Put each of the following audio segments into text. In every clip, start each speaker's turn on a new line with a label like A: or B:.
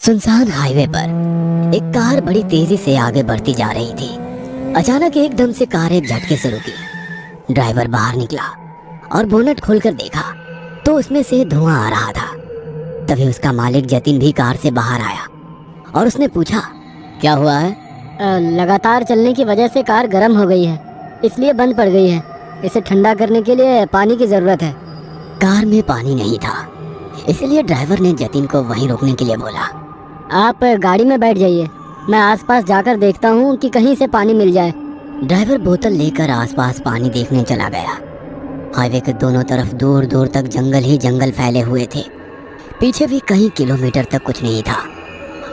A: सुनसान हाईवे पर एक कार बड़ी तेजी से आगे बढ़ती जा रही थी। अचानक एकदम से कार एक झटके से रुकी। ड्राइवर बाहर निकला और बोनट खोलकर देखा तो उसमें से धुआं आ रहा था। तभी उसका मालिक जतिन भी कार से बाहर आया और उसने पूछा, क्या हुआ है?
B: लगातार चलने की वजह से कार गर्म हो गई है, इसलिए बंद पड़ गई है। इसे ठंडा करने के लिए पानी की जरूरत है।
A: कार में पानी नहीं था, इसलिए ड्राइवर ने जतिन को वहीं रोकने के लिए बोला।
B: आप गाड़ी में बैठ जाइए, मैं आसपास जाकर देखता हूँ कि कहीं से पानी मिल जाए।
A: ड्राइवर बोतल लेकर आसपास पानी देखने चला गया। हाईवे के दोनों तरफ दूर दूर तक जंगल ही जंगल फैले हुए थे। पीछे भी कई किलोमीटर तक कुछ नहीं था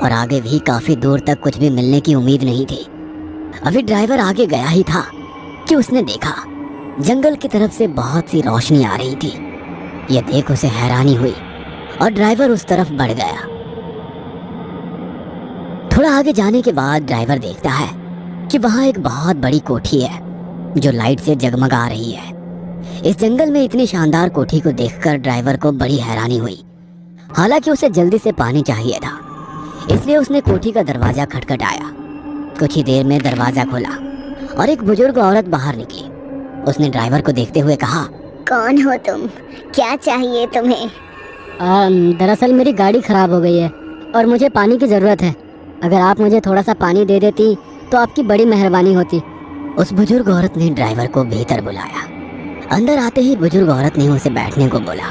A: और आगे भी काफी दूर तक कुछ भी मिलने की उम्मीद नहीं थी। अभी ड्राइवर आगे गया ही था कि उसने देखा जंगल की तरफ से बहुत सी रोशनी आ रही थी। यह देख उसे हैरानी हुई और ड्राइवर उस तरफ बढ़ गया। थोड़ा आगे जाने के बाद ड्राइवर देखता है कि वहां एक बहुत बड़ी कोठी है जो लाइट से जगमगा रही है। इस जंगल में इतनी शानदार कोठी को देखकर ड्राइवर को बड़ी हैरानी हुई। हालांकि उसे जल्दी से पानी चाहिए था, इसलिए उसने कोठी का दरवाजा खटखटाया। कुछ ही देर में दरवाजा खुला और एक बुजुर्ग औरत बाहर निकली। उसने ड्राइवर को देखते हुए कहा,
C: कौन हो तुम? क्या चाहिए तुम्हें?
B: दरअसल मेरी गाड़ी खराब हो गई है और मुझे पानी की ज़रूरत है। अगर आप मुझे थोड़ा सा पानी दे देती तो आपकी बड़ी मेहरबानी होती।
A: उस बुजुर्ग औरत ने ड्राइवर को भीतर बुलाया। अंदर आते ही बुजुर्ग औरत ने उसे बैठने को बोला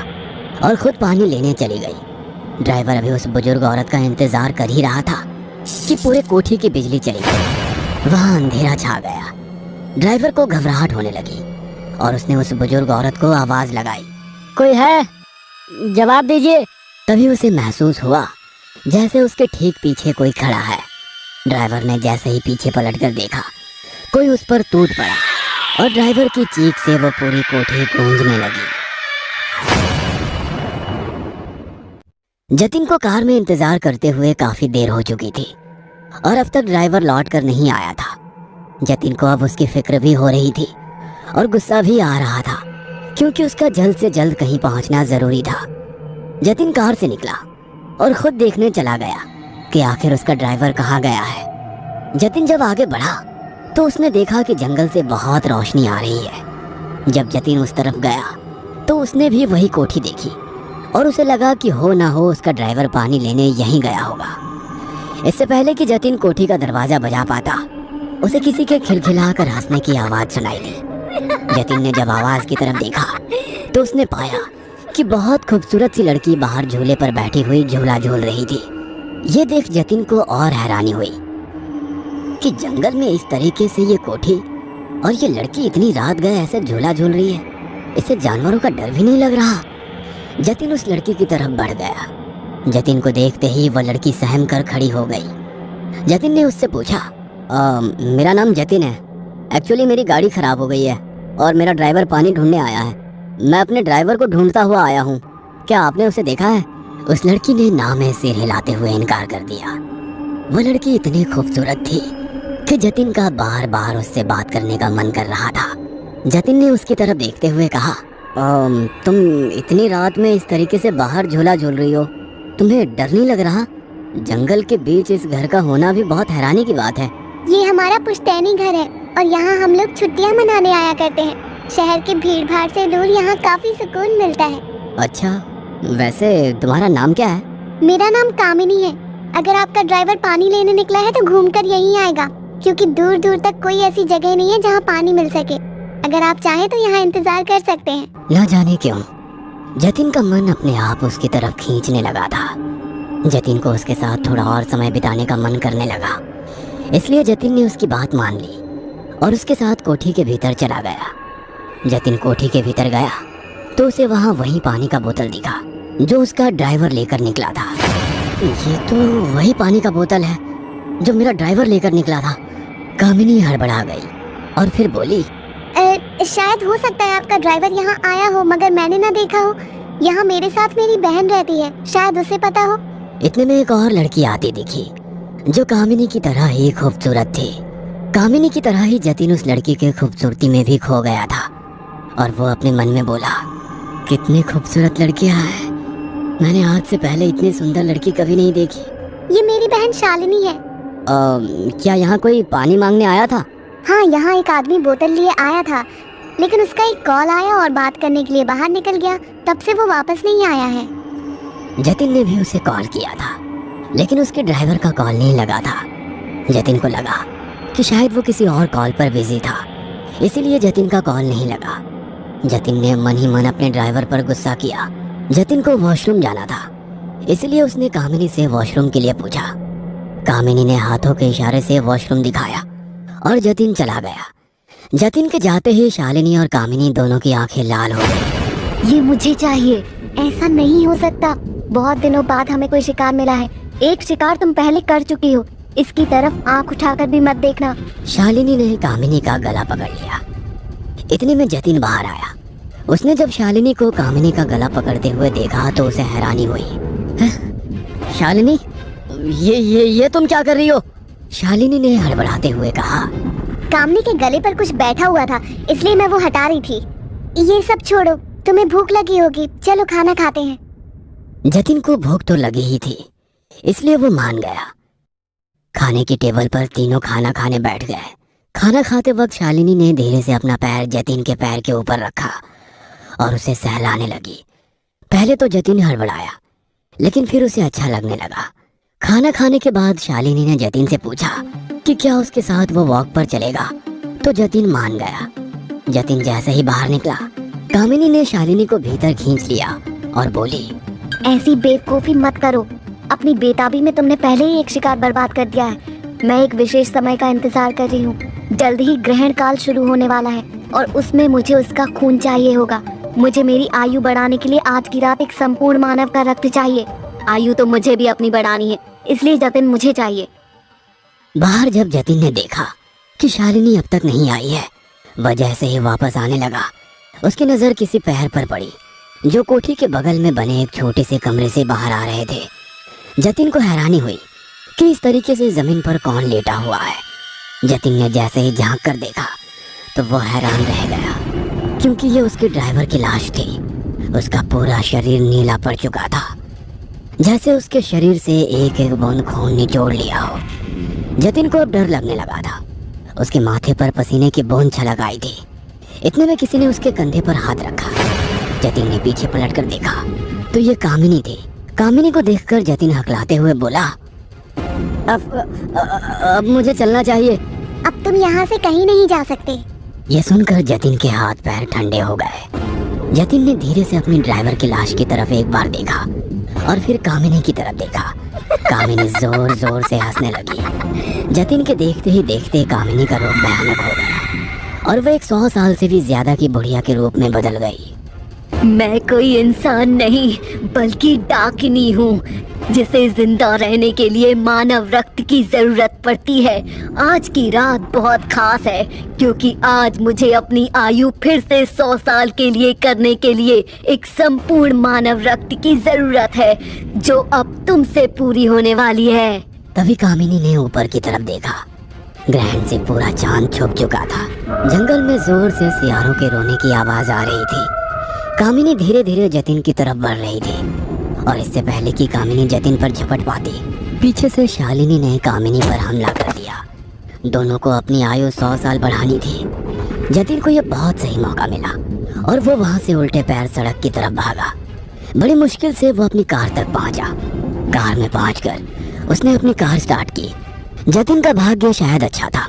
A: और खुद पानी लेने चली गई। ड्राइवर अभी उस बुजुर्ग औरत का इंतजार कर ही रहा था कि पूरे कोठी की बिजली चली गई। वहाँ अंधेरा छा गया। ड्राइवर को घबराहट होने लगी और उसने उस बुजुर्ग औरत को आवाज लगाई,
B: कोई है? जवाब दीजिए।
A: तभी उसे महसूस हुआ जैसे उसके ठीक पीछे कोई खड़ा है। ड्राइवर ने जैसे ही पीछे पलटकर देखा, कोई उस पर टूट पड़ा और ड्राइवर की चीख से वो पूरी कोठी गूंजने लगी। जतिन को कार में इंतजार करते हुए काफी देर हो चुकी थी और अब तक ड्राइवर लौट कर नहीं आया था। जतिन को अब उसकी फिक्र भी हो रही थी और गुस्सा भी आ रहा था, क्योंकि उसका जल्द से जल्द कहीं पहुंचना जरूरी था। जतिन कार से निकला और खुद देखने चला गया कि आखिर उसका ड्राइवर कहाँ गया है। जतिन जब आगे बढ़ा तो उसने देखा कि जंगल से बहुत रोशनी आ रही है। जब जतिन उस तरफ गया तो उसने भी वही कोठी देखी और उसे लगा कि हो ना हो उसका ड्राइवर पानी लेने यहीं गया होगा। इससे पहले कि जतिन कोठी का दरवाजा बजा पाता, उसे किसी के खिलखिलाकर हंसने की आवाज सुनाई दी। जतिन ने जब आवाज की तरफ देखा तो उसने पाया कि बहुत खूबसूरत सी लड़की बाहर झूले पर बैठी हुई झूला झूल रही थी। ये देख जतिन को और हैरानी हुई कि जंगल में इस तरीके से ये कोठी और ये लड़की इतनी रात गए ऐसे झूला झूल रही है। इसे जानवरों का डर भी नहीं लग रहा। जतिन उस लड़की की तरफ बढ़ गया। जतिन को देखते ही वह लड़की सहम कर खड़ी हो गई। जतिन ने उससे पूछा, मेरा नाम जतिन है। एक्चुअली मेरी गाड़ी खराब हो गई है और मेरा ड्राइवर पानी ढूंढने आया है। मैं अपने ड्राइवर को ढूंढता हुआ आया हूँ। क्या आपने उसे देखा है? उस लड़की ने ना में सिर हिलाते हुए इनकार कर दिया। वो लड़की इतनी खूबसूरत थी कि जतिन का बार बार उससे बात करने का मन कर रहा था। जतिन ने उसकी तरफ देखते हुए कहा, तुम इतनी रात में इस तरीके से बाहर झूला झूल रही हो, तुम्हें डर नहीं लग रहा? जंगल के बीच इस घर का होना भी बहुत हैरानी की बात है।
C: ये हमारा पुश्तैनी घर है और यहाँ हम लोग छुट्टियाँ मनाने आया करते हैं। शहर की भीड़ भाड़ से दूर यहाँ काफी सुकून मिलता है।
A: अच्छा, वैसे तुम्हारा नाम क्या है?
C: मेरा नाम कामिनी है। अगर आपका ड्राइवर पानी लेने निकला है तो घूमकर यहीं आएगा, क्योंकि दूर दूर तक कोई ऐसी जगह नहीं है जहाँ पानी मिल सके। अगर आप चाहें तो यहाँ इंतजार कर सकते हैं।
A: न जाने क्यों जतिन का मन अपने आप उसकी तरफ खींचने लगा था। जतिन को उसके साथ थोड़ा और समय बिताने का मन करने लगा, इसलिए जतिन ने उसकी बात मान ली और उसके साथ कोठी के भीतर चला गया। जतिन कोठी के भीतर गया तो उसे वहाँ वही पानी का बोतल दिखा जो उसका ड्राइवर लेकर निकला था। ये तो वही पानी का बोतल है जो मेरा ड्राइवर लेकर निकला था। कामिनी हड़बड़ा गई और फिर बोली,
C: शायद हो सकता है आपका ड्राइवर यहाँ आया हो, मगर मैंने ना देखा हो। यहाँ मेरे साथ मेरी बहन रहती है, शायद उसे पता हो।
A: इतने में एक और लड़की आती दिखी जो कामिनी की तरह ही खूबसूरत थी। कामिनी की तरह ही जतिन उस लड़की के खूबसूरती में भी खो गया था और वो अपने मन में बोला, कितनी खूबसूरत लड़कियां हैं। मैंने आज से पहले इतनी सुंदर लड़की कभी नहीं देखी।
C: ये मेरी बहन शालिनी है।
B: क्या यहाँ कोई पानी मांगने आया था?
C: हाँ, यहाँ एक आदमी बोतल लिए आया था, लेकिन उसका एक कॉल आया और बात करने के लिए बाहर निकल गया। तब से वो वापस नहीं आया है।
A: जतिन ने भी उसे कॉल किया था, लेकिन उसके ड्राइवर का कॉल नहीं लगा था। जतिन को लगा कि शायद वो किसी और कॉल पर बिजी था, इसीलिए जतिन का कॉल नहीं लगा। जतिन ने मन ही मन अपने ड्राइवर पर गुस्सा किया। जतिन को वॉशरूम जाना था, इसलिए उसने कामिनी से वॉशरूम के लिए पूछा। कामिनी ने हाथों के इशारे से वॉशरूम दिखाया और जतिन चला गया। जतिन के जाते ही शालिनी और कामिनी दोनों की आंखें लाल हो गई।
C: ये मुझे चाहिए, ऐसा नहीं हो सकता। बहुत दिनों बाद हमें कोई शिकार मिला है। एक शिकार तुम पहले कर चुकी हो, इसकी तरफ आंख उठाकर भी मत देखना।
A: शालिनी ने कामिनी का गला पकड़ लिया। इतने में जतिन बाहर आया। उसने जब शालिनी को कामिनी का गला पकड़ते हुए देखा तो उसे हैरानी हुई। शालिनी, ये तुम क्या कर रही हो? शालिनी ने हड़बड़ाते हुए कहा।
C: कामिनी के गले पर कुछ बैठा हुआ था, इसलिए मैं वो हटा रही थी। ये सब छोड़ो, तुम्हें भूख लगी होगी, चलो खाना खाते हैं।
A: जतिन को भूख तो लगी ही थी, इसलिए वो मान गया। खाने की टेबल पर तीनों खाना खाने बैठ गए। खाना खाते वक्त शालिनी ने धीरे से अपना पैर जतिन के पैर के ऊपर रखा और उसे सहलाने लगी। पहले तो जतिन हड़बड़ाया, लेकिन फिर उसे अच्छा लगने लगा। खाना खाने के बाद शालिनी ने जतिन से पूछा कि क्या उसके साथ वो वॉक पर चलेगा, तो जतिन मान गया। जतिन जैसे ही बाहर निकला, कामिनी ने शालिनी को भीतर खींच लिया और बोली,
C: ऐसी बेवकूफी मत करो। अपनी बेताबी में तुमने पहले ही एक शिकार बर्बाद कर दिया है। मैं एक विशेष समय का इंतजार कर रही हूँ। जल्द ही ग्रहण काल शुरू होने वाला है और उसमें मुझे उसका खून चाहिए होगा। मुझे मेरी आयु बढ़ाने के लिए आज की रात एक संपूर्ण मानव का रक्त चाहिए। आयु तो मुझे भी अपनी बढ़ानी है, इसलिए जतिन मुझे चाहिए।
A: बाहर जब जतिन ने देखा कि शालिनी अब तक नहीं आई है, वह जैसे ही वापस आने लगा, उसकी नजर किसी पैर पर पड़ी जो कोठी के बगल में बने एक छोटे से कमरे से बाहर आ रहे थे। जतिन को हैरानी हुई कि इस तरीके से जमीन पर कौन लेटा हुआ है। जतिन ने जैसे ही झांक कर देखा तो वो हैरान रह गया, क्योंकि ये उसके ड्राइवर की लाश थी। उसका पूरा शरीर नीला पड़ चुका था, जैसे उसके शरीर से एक एक बूंद खून निचोड़ लिया हो। जतिन को अब डर लगने लगा था। उसके माथे पर पसीने की बूंद छलक आई थी। इतने में किसी ने उसके कंधे पर हाथ रखा। जतिन ने पीछे पलटकर देखा तो ये कामिनी थी। कामिनी को देखकर जतिन हकलाते हुए बोला, अब मुझे चलना चाहिए।
C: अब तुम यहाँ से कहीं नहीं जा सकते।
A: ये सुनकर जतिन के हाथ पैर ठंडे हो गए। जतिन ने धीरे से अपनी ड्राइवर की लाश की तरफ एक बार देखा और फिर कामिनी की तरफ देखा। कामिनी जोर जोर से हंसने लगी। जतिन के देखते ही देखते कामिनी का रूप भयानक हो गया और वह 100 साल से भी ज्यादा की बुढ़िया के रूप में बदल गई।
B: मैं कोई इंसान नहीं बल्कि डाकिनी हूँ, जिसे जिंदा रहने के लिए मानव रक्त की जरूरत पड़ती है। आज की रात बहुत खास है, क्योंकि आज मुझे अपनी आयु फिर से 100 साल के लिए करने के लिए एक संपूर्ण मानव रक्त की जरूरत है, जो अब तुमसे पूरी होने वाली है।
A: तभी कामिनी ने ऊपर की तरफ देखा। ग्रहण से पूरा चांद छुप चुका था। जंगल में जोर से सियारों के रोने की आवाज आ रही थी। कामिनी धीरे धीरे जतिन की तरफ बढ़ रही थी और इससे पहले कि कामिनी जतिन पर झपट पाती, पीछे से शालिनी ने कामिनी पर हमला कर दिया। दोनों को अपनी आयु 100 साल बढ़ानी थी। जतिन को यह बहुत सही मौका मिला और वो वहां से उल्टे पैर सड़क की तरफ भागा। बड़ी मुश्किल से वो अपनी कार तक पहुंचा। कार में पहुंचकर उसने अपनी कार स्टार्ट की। जतिन का भाग्य शायद अच्छा था,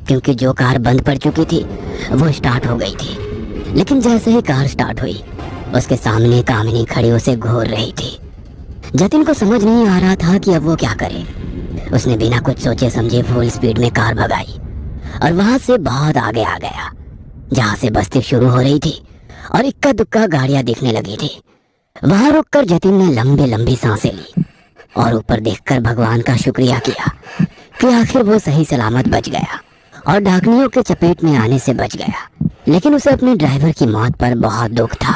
A: क्योंकि जो कार बंद पड़ चुकी थी वो स्टार्ट हो गई थी। लेकिन जैसे ही कार स्टार्ट हुई, उसके सामने कामिनी खड़ी उसे घूर रही थी। जतिन को समझ नहीं आ रहा था कि अब वो क्या करे। उसने बिना कुछ सोचे समझे फुल स्पीड में कार भगाई और वहां से बहुत आगे आ गया, जहां से बस्ती शुरू हो रही थी और इक्का दुक्का गाड़ियां दिखने लगी थी। वहां रुककर जतिन ने लंबी लंबी सांसें ली और ऊपर देखकर भगवान का शुक्रिया किया कि आखिर वो सही सलामत बच गया और डाकनियों के चपेट में आने से बच गया। लेकिन उसे अपने ड्राइवर की मौत पर बहुत दुख था।